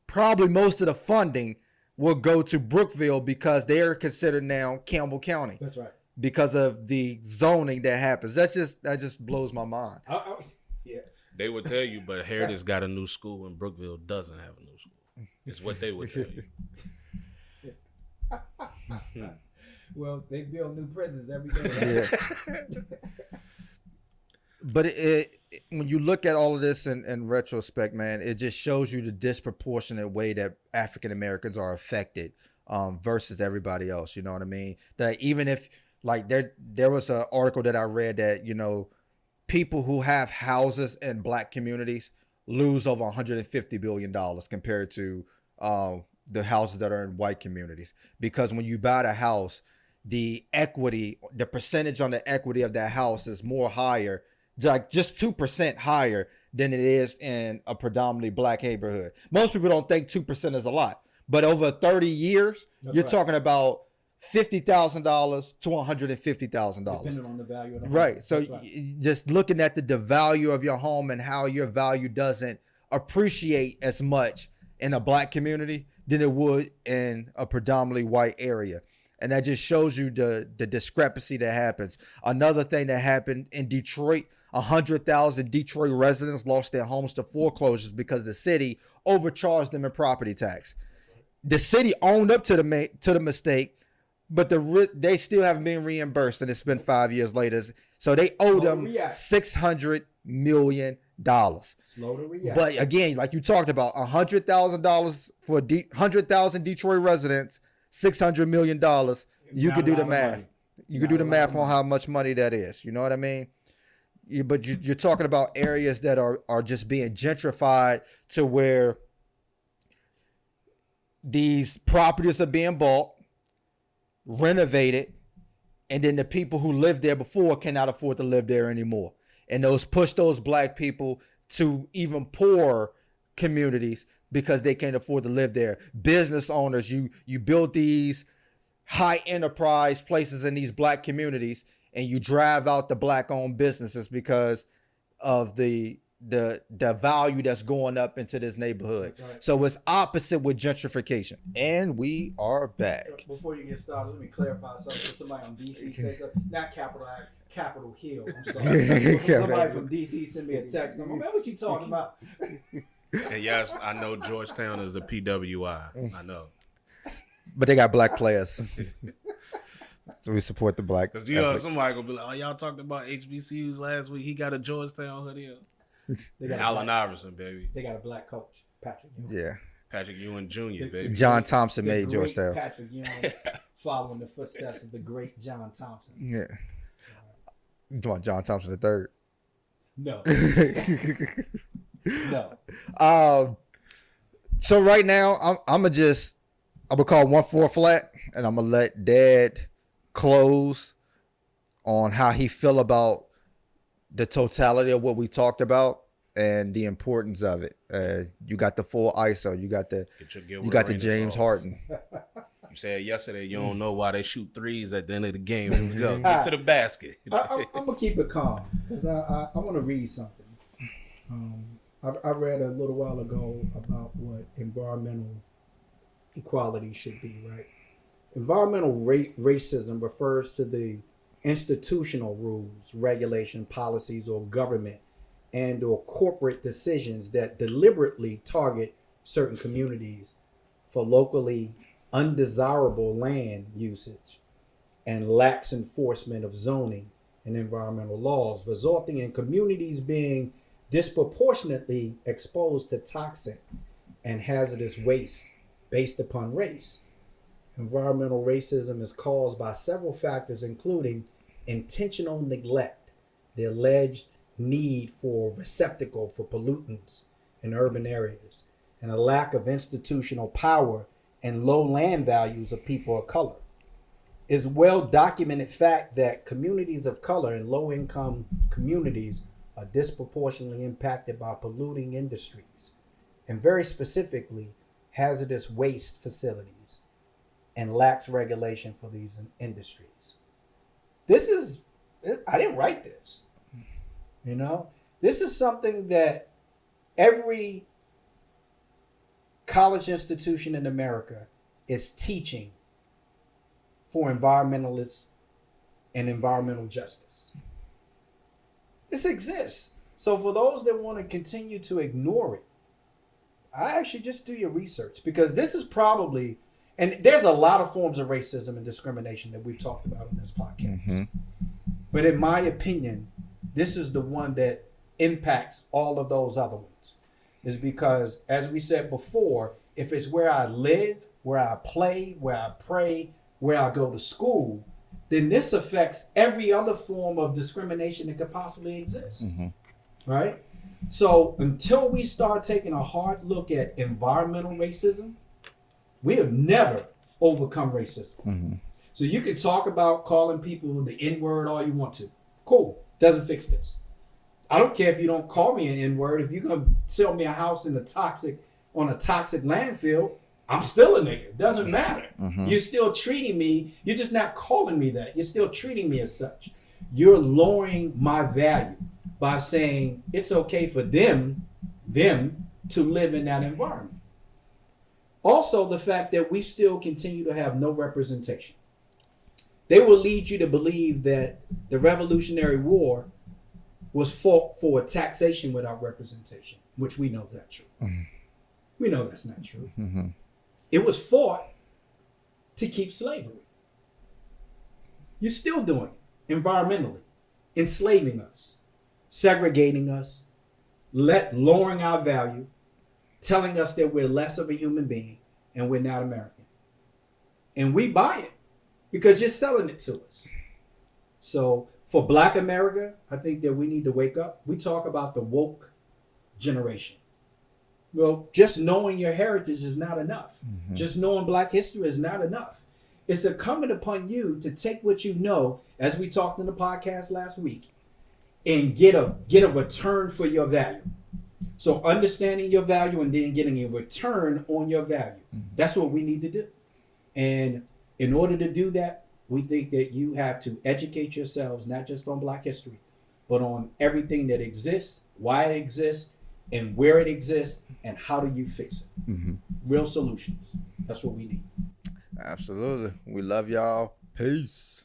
probably most of the funding will go to Brookville because they're considered now Campbell County. That's right. Because of the zoning that happens. That just blows my mind. Yeah. They would tell you, but Heritage got a new school and Brookville doesn't have a new school. It's what they would tell you. Well, they build new prisons every day. Yeah. But when you look at all of this in retrospect, man, it just shows you the disproportionate way that African Americans are affected versus everybody else. You know what I mean? That even if like there was an article that I read that, people who have houses in black communities lose over $150 billion compared to the houses that are in white communities. Because when you buy the house, the percentage on the equity of that house is more higher, like just 2% higher than it is in a predominantly black neighborhood. Most people don't think 2% is a lot, but over 30 years, you're talking about $50,000 to $150,000. Depending on the value of the home. Right. So just looking at the value of your home and how your value doesn't appreciate as much in a black community than it would in a predominantly white area. And that just shows you the discrepancy that happens. Another thing that happened in Detroit, 100,000 Detroit residents lost their homes to foreclosures because the city overcharged them in property tax. The city owned up to the mistake, but they still haven't been reimbursed, and it's been 5 years later. So they owe them $600 million. Slow to react. But again, like you talked about, $100,000 for 100,000 Detroit residents, $600 million. You could do the math. You could do the math on how much money that is. You know what I mean? But you're talking about areas that are just being gentrified to where these properties are being bought, renovated, and then the people who lived there before cannot afford to live there anymore. And push those black people to even poorer communities because they can't afford to live there. Business owners, you build these high enterprise places in these black communities, and you drive out the black owned businesses because of the value that's going up into this neighborhood. Right. So it's opposite with gentrification. And we are back. Before you get started, let me clarify something. Somebody on DC says not Capitol Hill. I'm sorry. Somebody from DC sent me a text. Man, what you talking about? And yes, I know Georgetown is a PWI. I know. But they got black players. So we support the black. Because somebody gonna be like, "Oh, y'all talked about HBCUs last week. He got a Georgetown hoodie." Allen Iverson, baby. They got a black coach, Patrick Ewing. Yeah. Patrick Ewing Jr., baby. John Thompson made Georgetown. Patrick Ewing following the footsteps of the great John Thompson. Yeah. You talking about John Thompson III? No. No. So right now, I'm gonna call 1-4 flat, and I'm gonna let Dad close on how he feel about the totality of what we talked about and the importance of it. You got the full ISO. You got the James Harden. You said yesterday you don't know why they shoot threes at the end of the game. Here we go. Get to the basket. I'm gonna keep it calm because I want to read something. I read a little while ago about what environmental equality should be, right? Environmental racism refers to the institutional rules, regulation, policies, or government and or corporate decisions that deliberately target certain communities for locally undesirable land usage, and lax enforcement of zoning and environmental laws, resulting in communities being disproportionately exposed to toxic and hazardous waste based upon race. Environmental racism is caused by several factors, including intentional neglect, the alleged need for receptacle for pollutants in urban areas, and a lack of institutional power and low land values of people of color. It's well documented fact that communities of color and low income communities are disproportionately impacted by polluting industries, and very specifically hazardous waste facilities, and lax regulation for these industries. I didn't write this. This is something that every college institution in America is teaching for environmentalists and environmental justice. This exists. So for those that want to continue to ignore it, I actually just do your research, because this is probably, and there's a lot of forms of racism and discrimination that we've talked about in this podcast. Mm-hmm. But in my opinion, this is the one that impacts all of those other ones. Is because, as we said before, if it's where I live, where I play, where I pray, where I go to school, then this affects every other form of discrimination that could possibly exist. Mm-hmm. Right? So until we start taking a hard look at environmental racism, we have never overcome racism. Mm-hmm. So you can talk about calling people the N-word all you want to. Cool. Doesn't fix this. I don't care if you don't call me an N-word. If you're going to sell me a house on a toxic landfill, I'm still a nigga. Doesn't matter. Mm-hmm. You're still treating me. You're just not calling me that. You're still treating me as such. You're lowering my value by saying it's okay for them to live in that environment. Also, the fact that we still continue to have no representation. They will lead you to believe that the Revolutionary War was fought for taxation without representation, which we know that's true. Mm-hmm. We know that's not true. Mm-hmm. It was fought to keep slavery. You're still doing it environmentally, enslaving us, segregating us, lowering our value, telling us that we're less of a human being and we're not American. And we buy it because you're selling it to us. So for Black America, I think that we need to wake up. We talk about the woke generation. Well, just knowing your heritage is not enough. Mm-hmm. Just knowing Black history is not enough. It's incumbent upon you to take what you know, as we talked in the podcast last week, and get a return for your value. So understanding your value and then getting a return on your value. Mm-hmm. That's what we need to do. And in order to do that, we think that you have to educate yourselves, not just on Black history, but on everything that exists, why it exists, and where it exists, and how do you fix it. Mm-hmm. Real solutions. That's what we need. Absolutely. We love y'all. Peace.